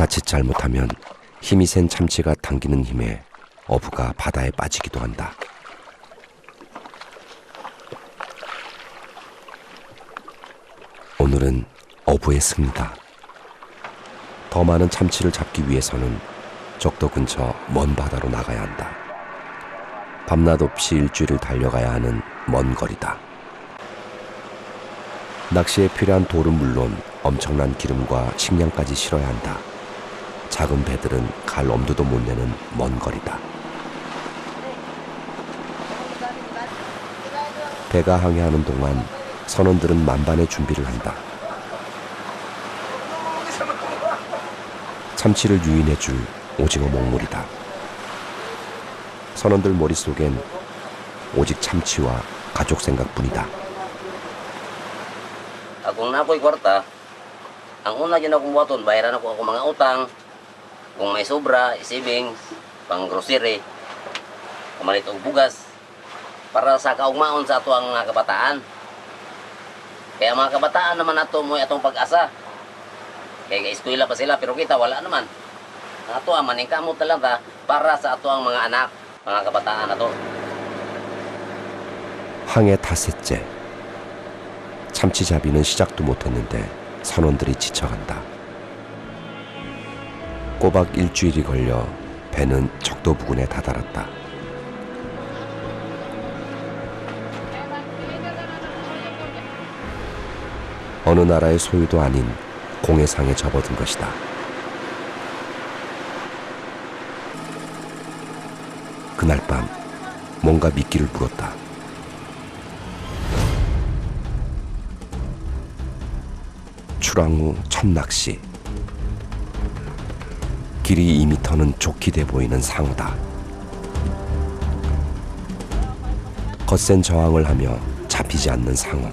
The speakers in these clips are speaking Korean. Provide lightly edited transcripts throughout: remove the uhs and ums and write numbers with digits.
자칫 잘못하면 힘이 센 참치가 당기는 힘에 어부가 바다에 빠지기도 한다. 오늘은 어부의 승리다. 더 많은 참치를 잡기 위해서는 적도 근처 먼 바다로 나가야 한다. 밤낮 없이 일주일을 달려가야 하는 먼 거리다. 낚시에 필요한 돌은 물론 엄청난 기름과 식량까지 실어야 한다. 작은 배들은 갈 엄두도 못 내는 먼 거리다. 배가 항해하는 동안 선원들은 만반의 준비를 한다. 참치를 유인해줄 오징어 먹물이다. 선원들 머릿속엔 오직 참치와 가족 생각뿐이다. Kung na ako'y kwarta, ang una gina kong buhaton, bayaran ako mga utang. Kung may sobra, savings, pang grocery, kamalit og bugas, para sa kaugmaon sa ato ang mga kabataan. Kaya mga kabataan naman ato mo atong pag-asa. Kaya eskwela pa sila, pero kita wala naman. Ang ato ang maningkamot na lang ta para sa ato ang mga anak, mga kabataan na to. 항해 닷새째. 참치잡이는 시작도 못했는데 선원들이 지쳐간다. 꼬박 일주일이 걸려 배는 적도 부근에 다다랐다. 어느 나라의 소유도 아닌 공해상에 접어든 것이다. 그날 밤 뭔가 미끼를 물었다. 출항 후 첫 낚시. 길이 2m는 좋게 돼 보이는 상어다. 거센 저항을 하며 잡히지 않는 상어.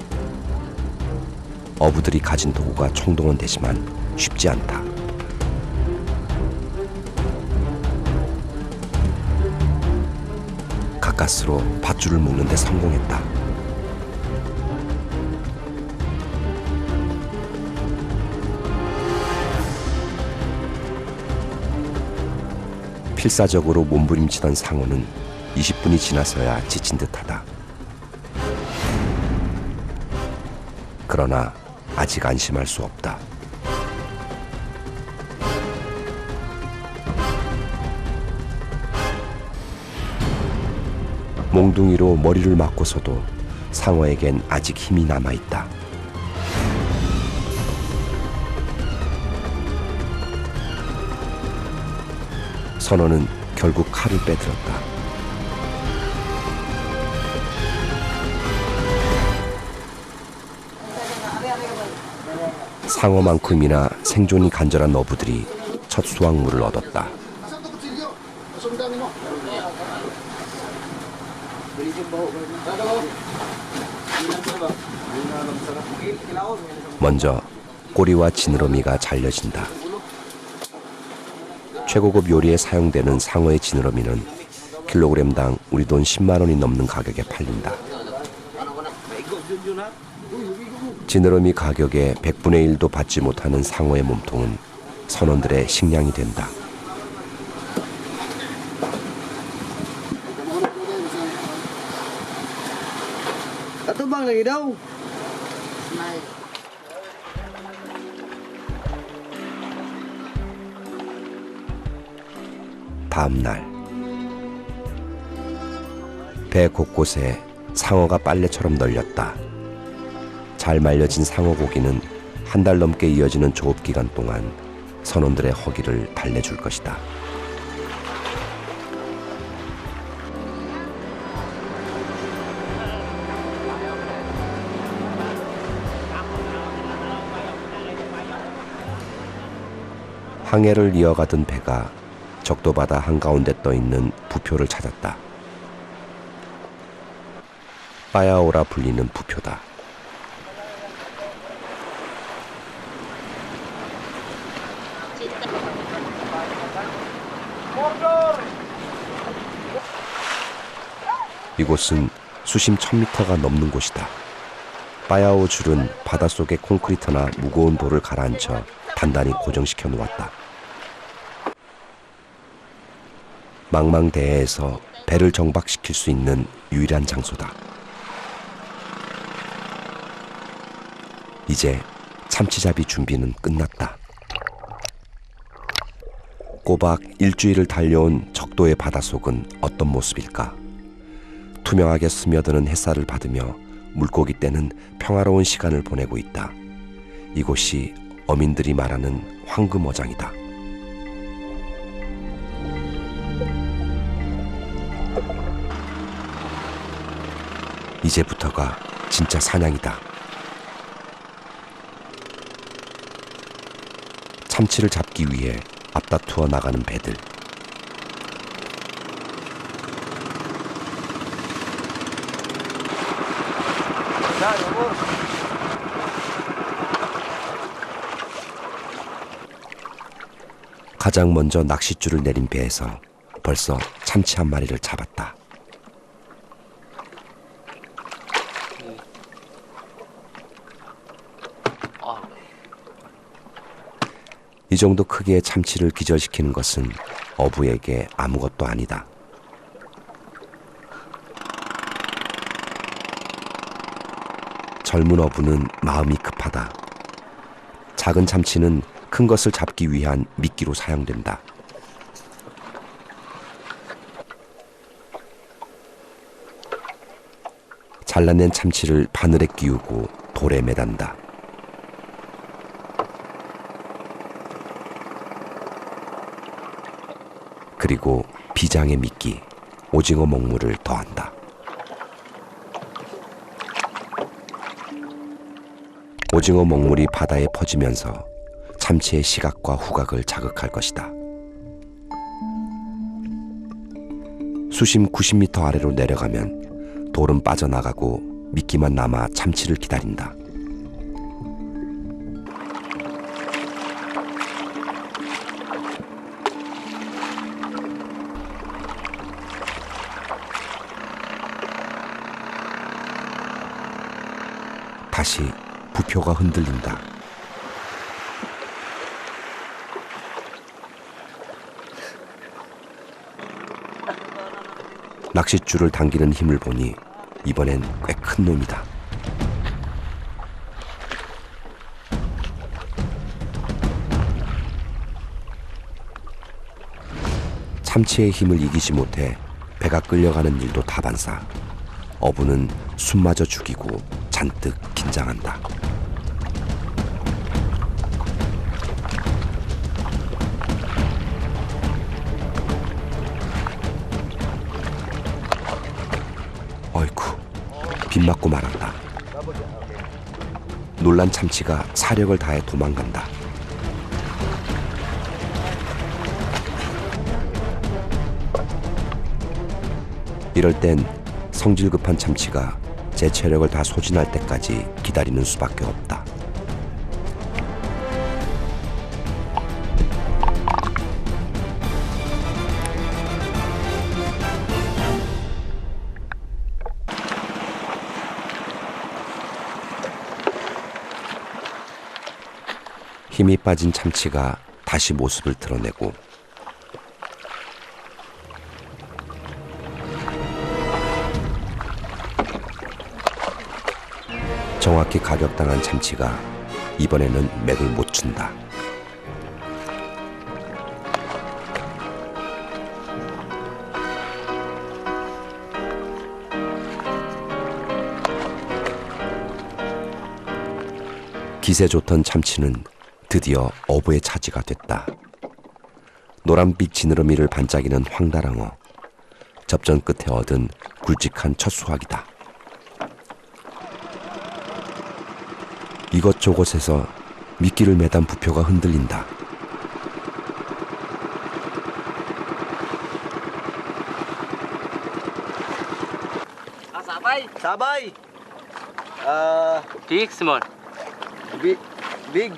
어부들이 가진 도구가 총동원되지만 쉽지 않다. 가까스로 밧줄을 묶는 데 성공했다. 필사적으로 몸부림치던 상어는 20분이 지나서야 지친 듯하다. 그러나 아직 안심할 수 없다. 몽둥이로 머리를 맞고서도 상어에겐 아직 힘이 남아있다. 선어는 결국 칼을 빼들었다. 상어만큼이나 생존이 간절한 어부들이 첫 수확물을 얻었다. 먼저 꼬리와 지느러미가 잘려진다. 최고급 요리에 사용되는 상어의 지느러미는 킬로그램당 우리 돈 10만 원이 넘는 가격에 팔린다. 지느러미 가격의 100분의 1도 받지 못하는 상어의 몸통은 선원들의 식량이 된다. 다음 날 배 곳곳에 상어가 빨래처럼 널렸다. 잘 말려진 상어 고기는 한 달 넘게 이어지는 조업 기간 동안 선원들의 허기를 달래줄 것이다. 항해를 이어가던 배가 적도바다 한가운데 떠있는 부표를 찾았다. 빠야오라 불리는 부표다. 이곳은 수심 1000m가 넘는 곳이다. 빠야오 줄은 바닷속의 콘크리트나 무거운 돌을 가라앉혀 단단히 고정시켜 놓았다. 망망대해에서 배를 정박시킬 수 있는 유일한 장소다. 이제 참치잡이 준비는 끝났다. 꼬박 일주일을 달려온 적도의 바닷속은 어떤 모습일까? 투명하게 스며드는 햇살을 받으며 물고기 떼는 평화로운 시간을 보내고 있다. 이곳이 어민들이 말하는 황금어장이다. 이제부터가 진짜 사냥이다. 참치를 잡기 위해 앞다투어 나가는 배들. 가장 먼저 낚싯줄을 내린 배에서 벌써 참치 한 마리를 잡았다. 이 정도 크기의 참치를 기절시키는 것은 어부에게 아무것도 아니다. 젊은 어부는 마음이 급하다. 작은 참치는 큰 것을 잡기 위한 미끼로 사용된다. 잘라낸 참치를 바늘에 끼우고 돌에 매단다. 그리고 비장의 미끼, 오징어 먹물을 더한다. 오징어 먹물이 바다에 퍼지면서 참치의 시각과 후각을 자극할 것이다. 수심 90m 아래로 내려가면 돌은 빠져나가고 미끼만 남아 참치를 기다린다. 다시 부표가 흔들린다. 낚싯줄을 당기는 힘을 보니 이번엔 꽤 큰 놈이다. 참치의 힘을 이기지 못해 배가 끌려가는 일도 다반사. 어부는 숨마저 죽이고 잔뜩 긴장한다. 어이쿠, 빗 맞고 말았다. 놀란 참치가 사력을 다해 도망간다. 이럴 땐 성질 급한 참치가 제 체력을 다 소진할 때까지 기다리는 수밖에 없다. 힘이 빠진 참치가 다시 모습을 드러내고 정확히 가격당한 참치가 이번에는 맥을 못 춘다. 기세 좋던 참치는 드디어 어부의 차지가 됐다. 노란빛 지느러미를 반짝이는 황다랑어. 접전 끝에 얻은 굵직한 첫 수확이다. 이것저것에서 미끼를 매단 부표가 흔들린다. Sabay. Sabay. Big, small. Big.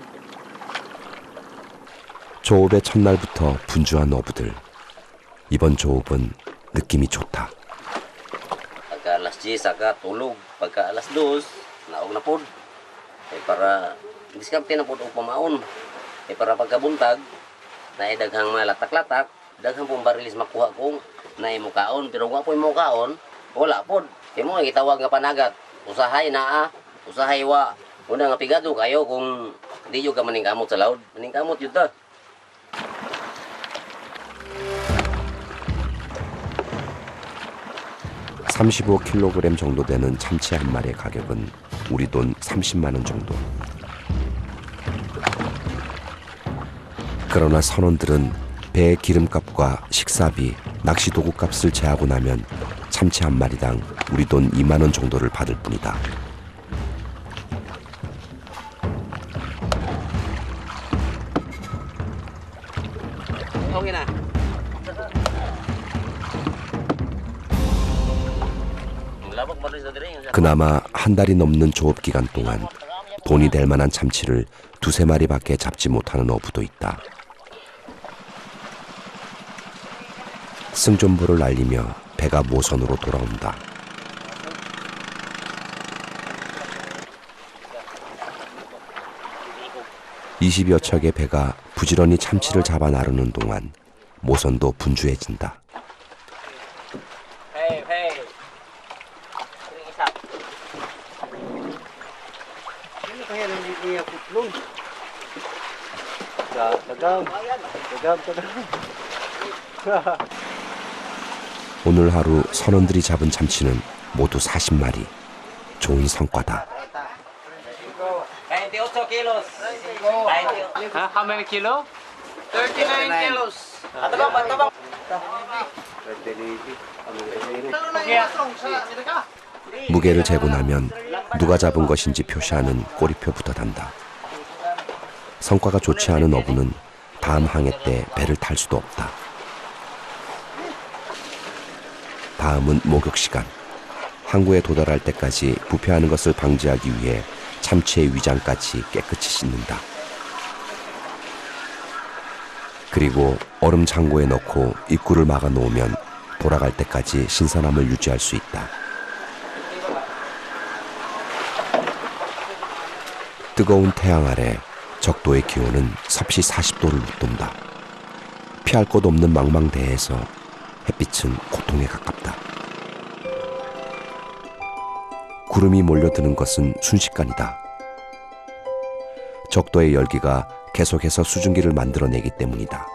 조업의 첫날부터 분주한 어부들. 이번 조업은 느낌이 좋다. Pagka alas 10 saka tulog, pagka alas 2 naog na pod. Para diskarte na pod og pamaon. Para pagkabuntag naay daghang mga latak-latak, Daghang pong barilis makuha kung naimukaon. Pero kung po imukaon, wala po. Kaya mo itawag nga panagat. Usahay naa, usahay wa. Una nga pigado kayo kung di yung ka maningkamot sa laod. Maningkamot yun ta. (35kg) 정도 되는 참치 한 마리의 가격은 우리 돈 30만 원 정도. 그러나 선원들은 배의 기름값과 식사비, 낚시 도구 값을 제하고 나면 참치 한 마리당 우리 돈 2만 원 정도를 받을 뿐이다. Okay na. 그나마 한 달이 넘는 조업 기간 동안 돈이 될 만한 참치를 두세 마리밖에 잡지 못하는 어부도 있다. 승전보를 날리며 배가 모선으로 돌아온다. (20여) 척의 배가 부지런히 참치를 잡아 나르는 동안 모선도 분주해진다. 오늘 하루 선원들이 잡은 참치는 모두 40마리. 좋은 성과다. 28 kilos. How many kilo? 39 kilos. 무게를 재고 나면 누가 잡은 것인지 표시하는 꼬리표부터 단다. 성과가 좋지 않은 어부는 다음 항해 때 배를 탈 수도 없다. 다음은 목욕 시간. 항구에 도달할 때까지 부패하는 것을 방지하기 위해 참치의 위장까지 깨끗이 씻는다. 그리고 얼음 창고에 넣고 입구를 막아 놓으면 돌아갈 때까지 신선함을 유지할 수 있다. 뜨거운 태양 아래 적도의 기온은 섭씨 40도를 웃돈다. 피할 곳 없는 망망대해에서 햇빛은 고통에 가깝다. 구름이 몰려드는 것은 순식간이다. 적도의 열기가 계속해서 수증기를 만들어내기 때문이다.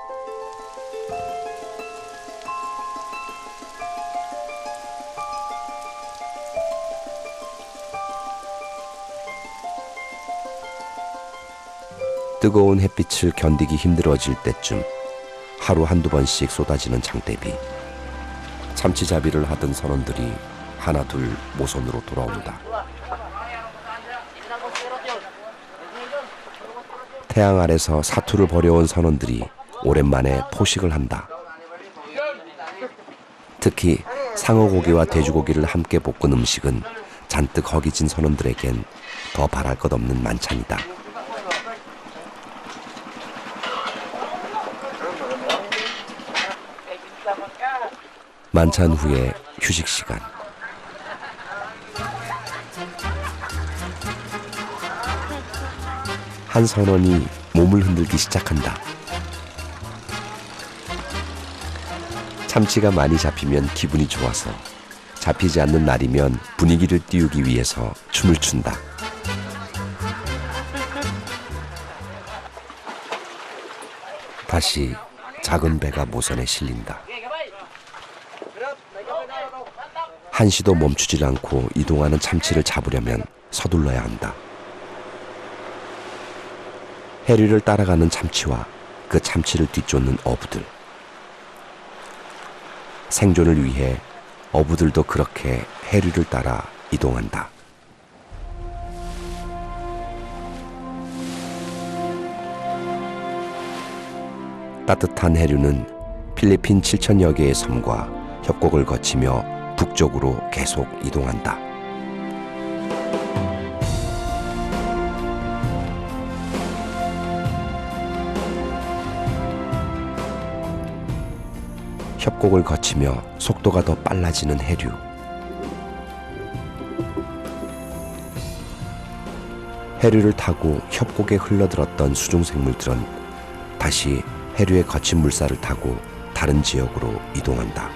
뜨거운 햇빛을 견디기 힘들어질 때쯤 하루 한두 번씩 쏟아지는 장대비. 참치잡이를 하던 선원들이 하나둘 모선으로 돌아온다. 태양 아래서 사투를 벌여온 선원들이 오랜만에 포식을 한다. 특히 상어고기와 돼지고기를 함께 볶은 음식은 잔뜩 허기진 선원들에겐 더 바랄 것 없는 만찬이다. 만찬 후에 휴식 시간. 한 선원이 몸을 흔들기 시작한다. 참치가 많이 잡히면 기분이 좋아서 잡히지 않는 날이면 분위기를 띄우기 위해서 춤을 춘다. 다시 작은 배가 모선에 실린다. 한시도 멈추질 않고 이동하는 참치를 잡으려면 서둘러야 한다. 해류를 따라가는 참치와 그 참치를 뒤쫓는 어부들. 생존을 위해 어부들도 그렇게 해류를 따라 이동한다. 따뜻한 해류는 필리핀 7천여 개의 섬과 협곡을 거치며 북쪽으로 계속 이동한다. 협곡을 거치며 속도가 더 빨라지는 해류. 해류를 타고 협곡에 흘러들었던 수중생물들은 다시 해류의 거친 물살을 타고 다른 지역으로 이동한다.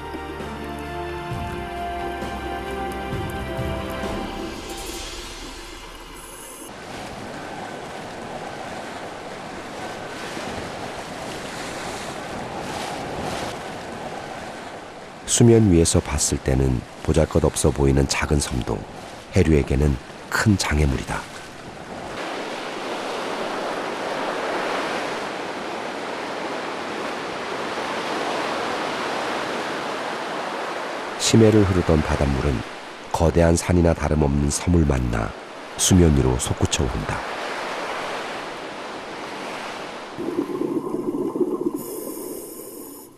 수면 위에서 봤을 때는 보잘것없어 보이는 작은 섬도 해류에게는 큰 장애물이다. 심해를 흐르던 바닷물은 거대한 산이나 다름없는 섬을 만나 수면 위로 솟구쳐 오른다.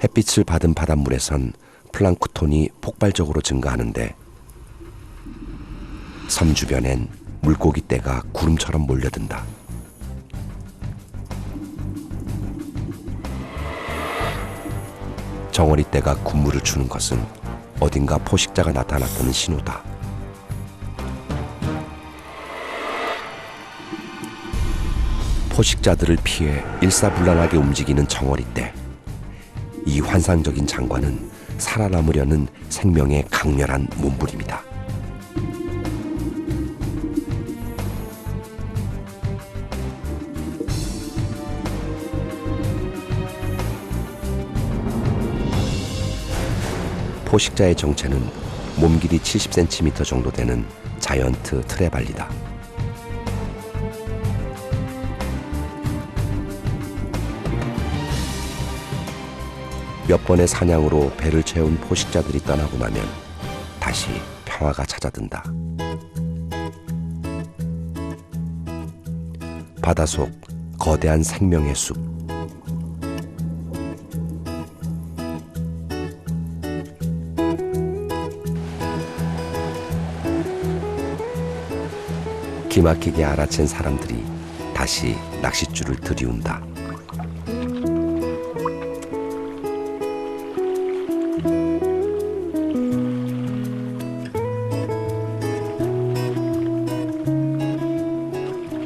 햇빛을 받은 바닷물에선 플랑크톤이 폭발적으로 증가하는데 섬 주변엔 물고기 떼가 구름처럼 몰려든다. 정어리 떼가 군무를 추는 것은 어딘가 포식자가 나타났다는 신호다. 포식자들을 피해 일사불란하게 움직이는 정어리 떼. 이 환상적인 장관은 살아남으려는 생명의 강렬한 몸부림이다. 포식자의 정체는 몸 길이 70cm 정도 되는 자이언트 트레발리다. 몇 번의 사냥으로 배를 채운 포식자들이 떠나고 나면 다시 평화가 찾아든다. 바닷속 거대한 생명의 숲. 기막히게 알아챈 사람들이 다시 낚싯줄을 들이운다.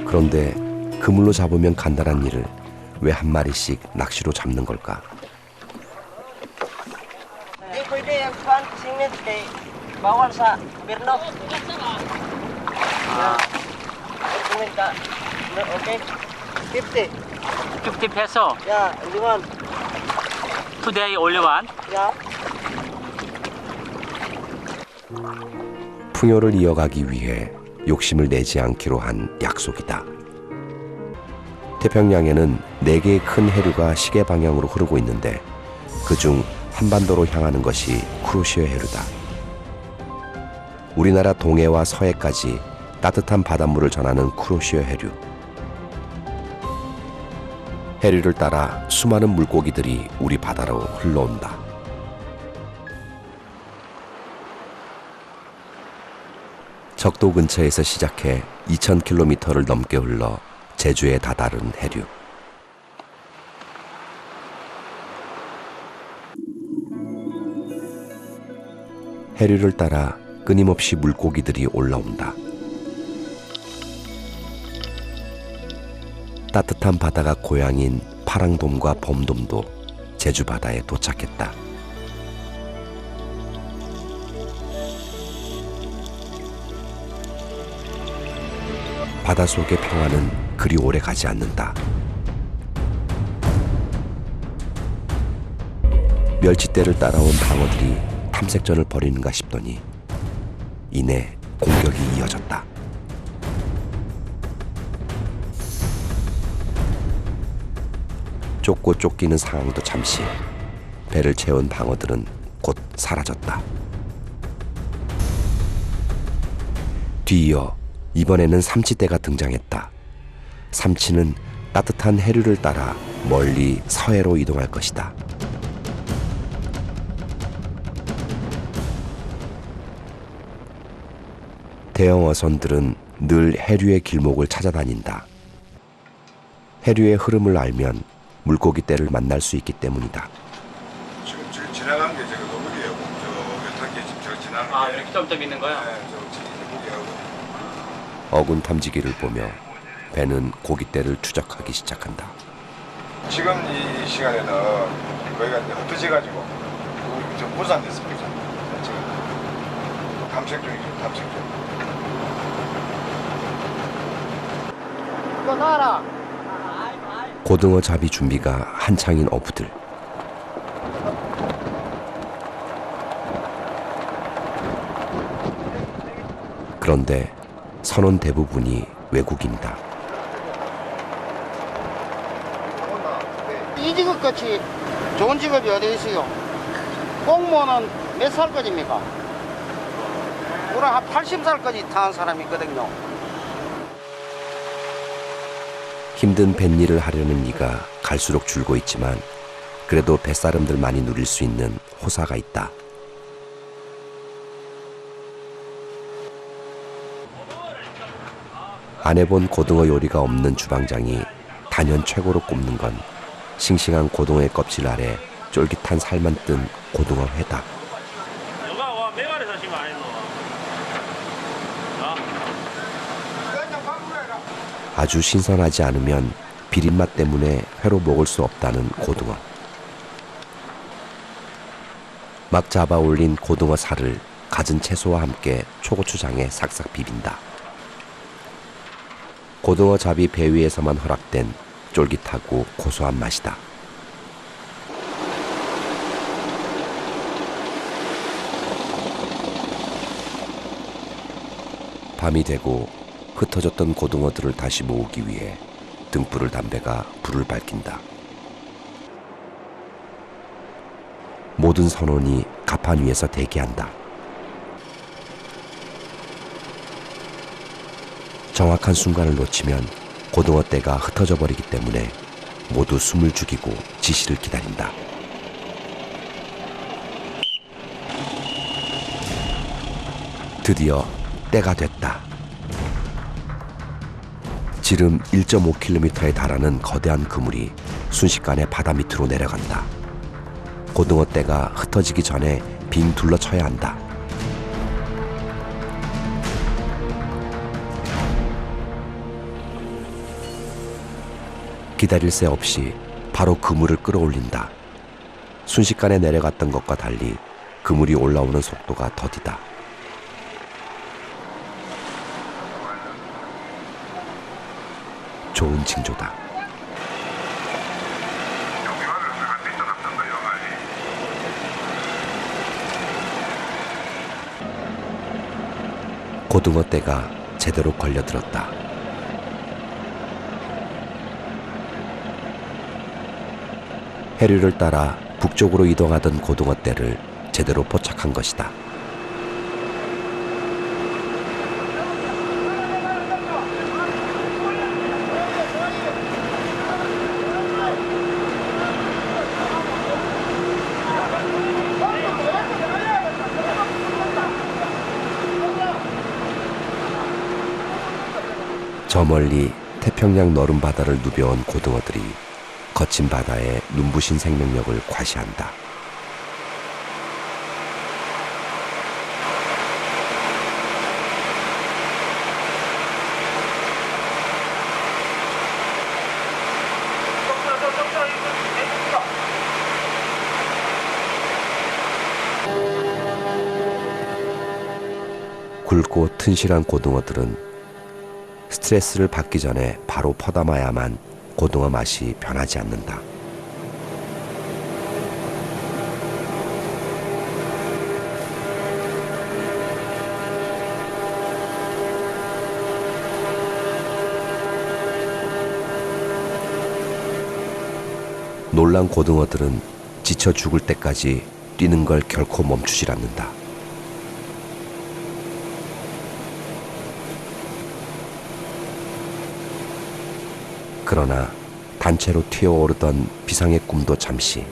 그런데 그물로 잡으면 간단한 일을 왜 한 마리씩 낚시로 잡는 걸까? Hindi pwede ang pan singit kay bawal sa gobyerno. Singit ka. Okay? 50. 50 peso. Yeah, only one. Today only one. Yeah. 풍요를 이어가기 위해 욕심을 내지 않기로 한 약속이다. 태평양에는 4개의 큰 해류가 시계 방향으로 흐르고 있는데 그중 한반도로 향하는 것이 쿠로시오 해류다. 우리나라 동해와 서해까지 따뜻한 바닷물을 전하는 쿠로시오 해류. 해류를 따라 수많은 물고기들이 우리 바다로 흘러온다. 적도 근처에서 시작해 2,000km를 넘게 흘러 제주에 다다른 해류. 해류를 따라 끊임없이 물고기들이 올라온다. 따뜻한 바다가 고향인 파랑돔과 범돔도 제주 바다에 도착했다. 바닷속의 평화는 그리 오래 가지 않는다. 멸치떼를 따라온 방어들이 탐색전을 벌이는가 싶더니 이내 공격이 이어졌다. 쫓고 쫓기는 상황도 잠시, 배를 채운 방어들은 곧 사라졌다. 뒤이어 이번에는 삼치떼가 등장했다. 삼치는 따뜻한 해류를 따라 멀리 서해로 이동할 것이다. 대형 어선들은 늘 해류의 길목을 찾아다닌다. 해류의 흐름을 알면 물고기 떼를 만날 수 있기 때문이다. 지금 지나간 게 저거 너구리하고 저 타기에 지금 저 지나간 게. 아, 이렇게 점점 있는 거요? 네, 저 지금 너구리하고. 어군 탐지기를 보며 배는 고깃대를 추적하기 시작한다. 지금 이 시간에는 거기가 이제 흩어져가지고 저 분산됐어, 분산. 지금 탐색 중이죠, 탐색 중. 이거 놔라. 고등어 잡이 준비가 한창인 어부들. 그런데 선원 대부분이 외국인이다. 이 직업같이 좋은 직업이 어디 있어요? 공무원은 몇 살까지입니까? 우리 한 80살까지 타는 사람이 있거든요. 힘든 뱃일을 하려는 이가 갈수록 줄고 있지만 그래도 뱃사람들만이 누릴 수 있는 호사가 있다. 안 해본 고등어 요리가 없는 주방장이 단연 최고로 꼽는 건 싱싱한 고등어의 껍질 아래 쫄깃한 살만 뜬 고등어 회다. 누가 와 메가리 사시면 안 했노? 아주 신선하지 않으면 비린맛 때문에 회로 먹을 수 없다는 고등어. 막 잡아 올린 고등어 살을 갖은 채소와 함께 초고추장에 싹싹 비빈다. 고등어 잡이 배 위에서만 허락된 쫄깃하고 고소한 맛이다. 밤이 되고 흩어졌던 고등어들을 다시 모으기 위해 등불을 담배가 불을 밝힌다. 모든 선원이 갑판 위에서 대기한다. 정확한 순간을 놓치면 고등어 떼가 흩어져 버리기 때문에 모두 숨을 죽이고 지시를 기다린다. 드디어 때가 됐다. 지름 1.5km에 달하는 거대한 그물이 순식간에 바다 밑으로 내려간다. 고등어 떼가 흩어지기 전에 빙 둘러쳐야 한다. 기다릴 새 없이 바로 그물을 끌어올린다. 순식간에 내려갔던 것과 달리 그물이 올라오는 속도가 더디다. 좋은 징조다. 고등어 떼가 제대로 걸려들었다. 해류를 따라 북쪽으로 이동하던 고등어 떼를 제대로 포착한 것이다. 저 멀리 태평양 너른 바다를 누벼온 고등어들이 거친 바다에 눈부신 생명력을 과시한다. 굵고 튼실한 고등어들은 스트레스를 받기 전에 바로 퍼담아야만 고등어 맛이 변하지 않는다. 놀란 고등어들은 지쳐 죽을 때까지 뛰는 걸 결코 멈추질 않는다. 그러나 단체로 튀어오르던 비상의 꿈도 잠시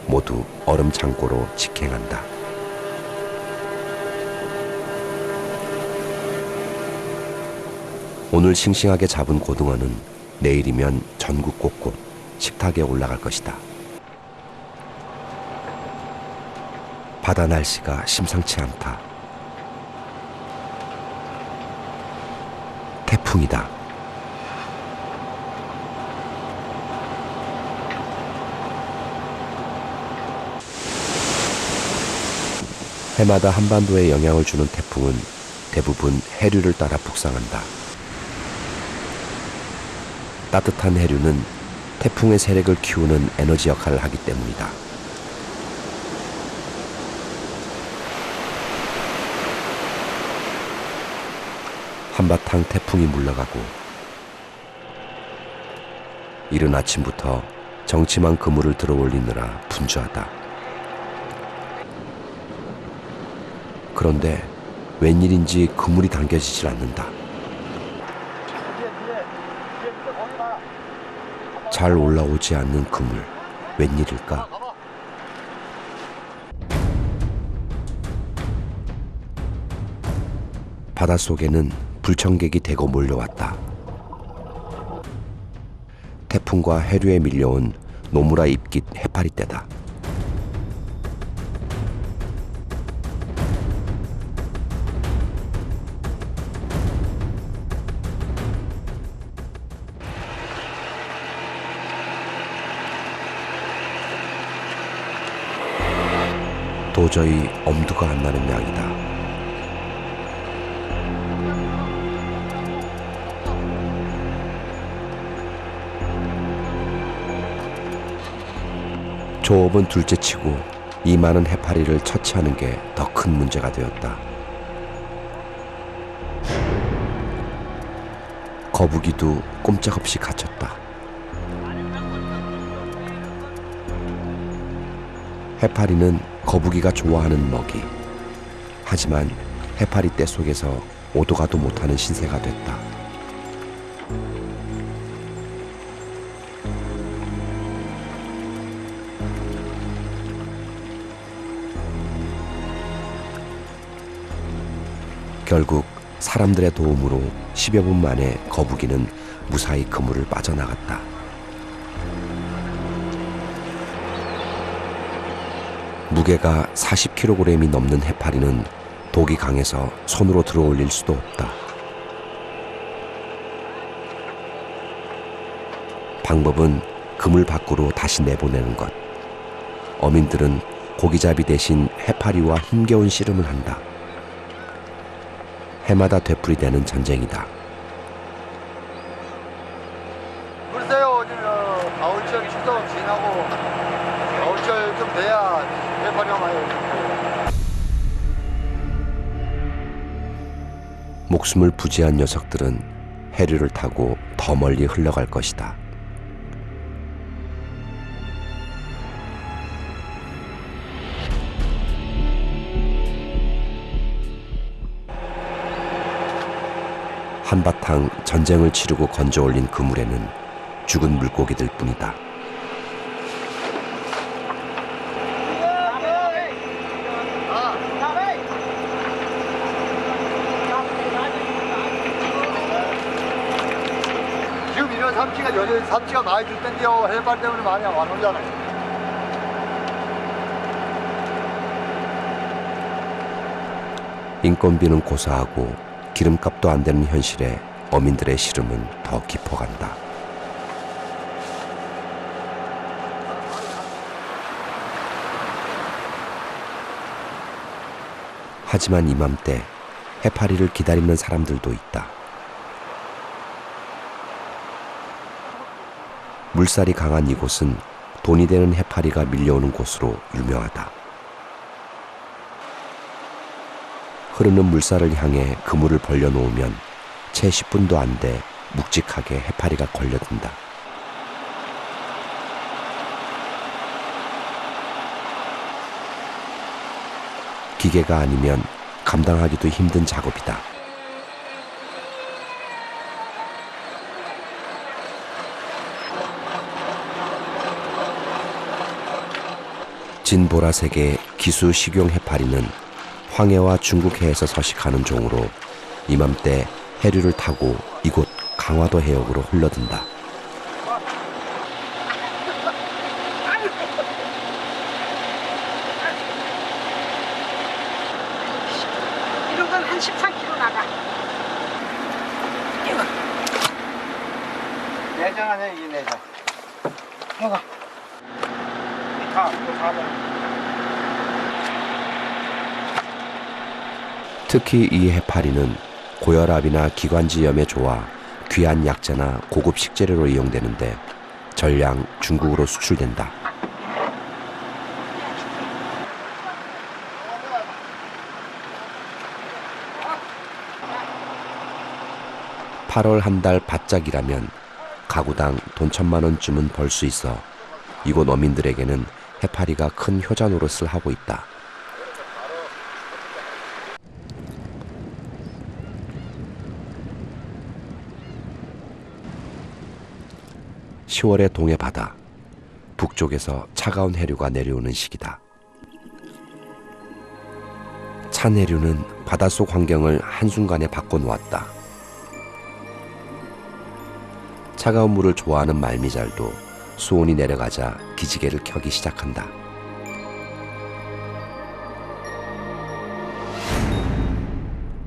모두 얼음 창고로 직행한다. 오늘 싱싱하게 잡은 고등어는 내일이면 전국 곳곳 식탁에 올라갈 것이다. 바다 날씨가 심상치 않다. 태풍이다. 해마다 한반도에 영향을 주는 태풍은 대부분 해류를 따라 북상한다. 따뜻한 해류는 태풍의 세력을 키우는 에너지 역할을 하기 때문이다. 한바탕 태풍이 물러가고 이른 아침부터 정치만 그물을 들어올리느라 분주하다. 그런데 웬일인지 그물이 당겨지질 않는다. 잘 올라오지 않는 그물, 웬일일까? 바닷속에는 불청객이 대거 몰려왔다. 태풍과 해류에 밀려온 노무라 입깃 해파리 떼다. 도저히 엄두가 안 나는 양이다. 조업은 둘째치고 이 많은 해파리를 처치하는 게 더 큰 문제가 되었다. 거북이도 꼼짝없이 갇혔다. 해파리는 거북이가 좋아하는 먹이. 하지만 해파리 떼 속에서 오도 가도 못하는 신세가 됐다. 결국 사람들의 도움으로 10여 분 만에 거북이는 무사히 그물을 빠져나갔다. 무게가 40kg이 넘는 해파리는 독이 강해서 손으로 들어올릴 수도 없다. 방법은 그물 밖으로 다시 내보내는 것. 어민들은 고기잡이 대신 해파리와 힘겨운 씨름을 한다. 해마다 되풀이되는 전쟁이다. 글쎄요, 가을철 추석 지나고 가을철 좀 돼야 해파리가 많이 오고. 목숨을 부지한 녀석들은 해류를 타고 더 멀리 흘러갈 것이다. 한바탕 전쟁을 치르고 건져 올린 그물에는 죽은 물고기들 뿐이다. 지금 이런 삼치가 여전히 삼치가 많이 줄 텐데요. 해파리 때문에 많이 안 오잖아요. 인건비는 고사하고 기름값도 안 되는 현실에 어민들의 시름은 더 깊어간다. 하지만 이맘때 해파리를 기다리는 사람들도 있다. 물살이 강한 이곳은 돈이 되는 해파리가 밀려오는 곳으로 유명하다. 흐르는 물살을 향해 그물을 벌려놓으면 채 10분도 안 돼 묵직하게 해파리가 걸려든다. 기계가 아니면 감당하기도 힘든 작업이다. 진보라색의 기수 식용 해파리는 황해와 중국해에서 서식하는 종으로 이맘때 해류를 타고 이곳 강화도 해역으로 흘러든다. 이런 건 한 13kg 나가. 내장 아니야, 이 내장. 해가. 다, 이거 4번. 특히 이 해파리는 고혈압이나 기관지염에 좋아 귀한 약재나 고급 식재료로 이용되는데 전량 중국으로 수출된다. (8월) 한 달 바짝이라면 가구당 돈 1,000만 원쯤은 벌 수 있어 이곳 어민들에게는 해파리가 큰 효자 노릇을 하고 있다. (10월의) 동해 바다. 북쪽에서 차가운 해류가 내려오는 시기다. 찬 해류는 바닷속 환경을 한순간에 바꿔놓았다. 차가운 물을 좋아하는 말미잘도 수온이 내려가자 기지개를 켜기 시작한다.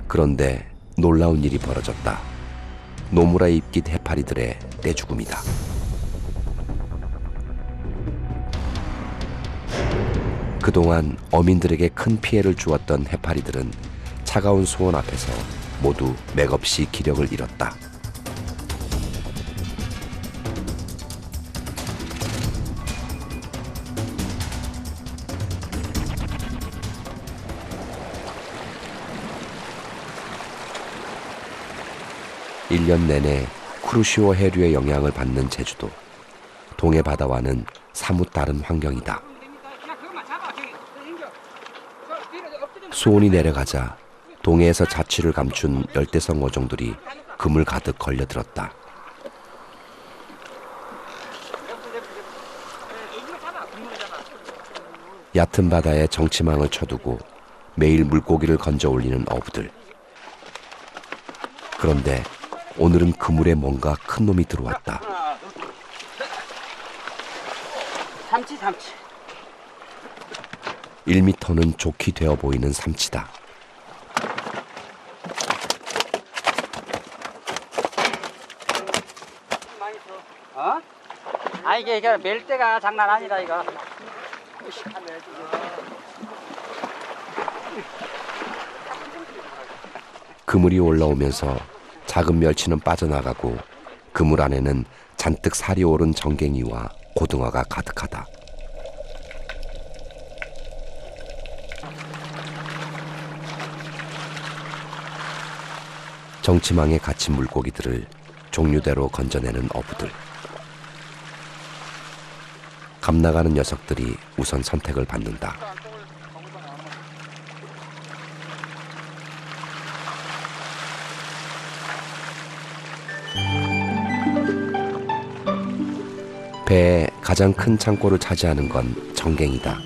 그런데 놀라운 일이 벌어졌다. 노무라 입깃 해파리들의 떼죽음이다. 그동안 어민들에게 큰 피해를 주었던 해파리들은 차가운 수온 앞에서 모두 맥없이 기력을 잃었다. (1년) 내내 쿠로시오 해류의 영향을 받는 제주도. 동해 바다와는 사뭇 다른 환경이다. 수온이 내려가자 동해에서 자취를 감춘 열대성 어종들이 그물 가득 걸려들었다. 얕은 바다에 정치망을 쳐두고 매일 물고기를 건져 올리는 어부들. 그런데 오늘은 그물에 뭔가 큰 놈이 들어왔다. 삼치. 1m는 좋게 되어 보이는 삼치다. 어? 아 이게 멜때가 장난 아니다 이거. 그물이 올라오면서 작은 멸치는 빠져나가고 그물 안에는 잔뜩 살이 오른 정갱이와 고등어가 가득하다. 정치망에 갇힌 물고기들을 종류대로 건져내는 어부들. 감나가는 녀석들이 우선 선택을 받는다. 배의 가장 큰 창고를 차지하는 건 정갱이다.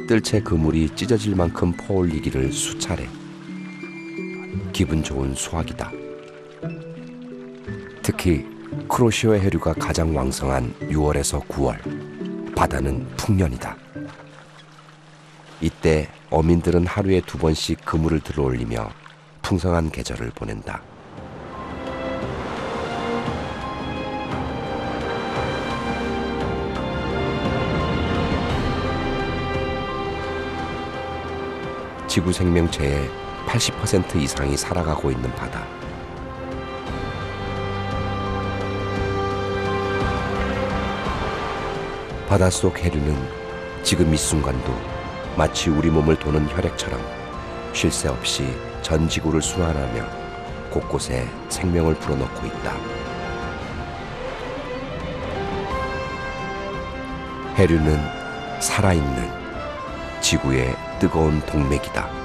뜰채 그물이 찢어질 만큼 퍼올리기를 수차례. 기분 좋은 수확이다. 특히 쿠로시오 해류가 가장 왕성한 6월에서 9월, 바다는 풍년이다. 이때 어민들은 하루에 2번씩 그물을 들어올리며 풍성한 계절을 보낸다. 지구 생명체의 80% 이상이 살아가고 있는 바다. 바닷속 해류는 지금 이 순간도 마치 우리 몸을 도는 혈액처럼 쉴 새 없이 전 지구를 순환하며 곳곳에 생명을 불어넣고 있다. 해류는 살아있는 지구의 뜨거운 동맥이다.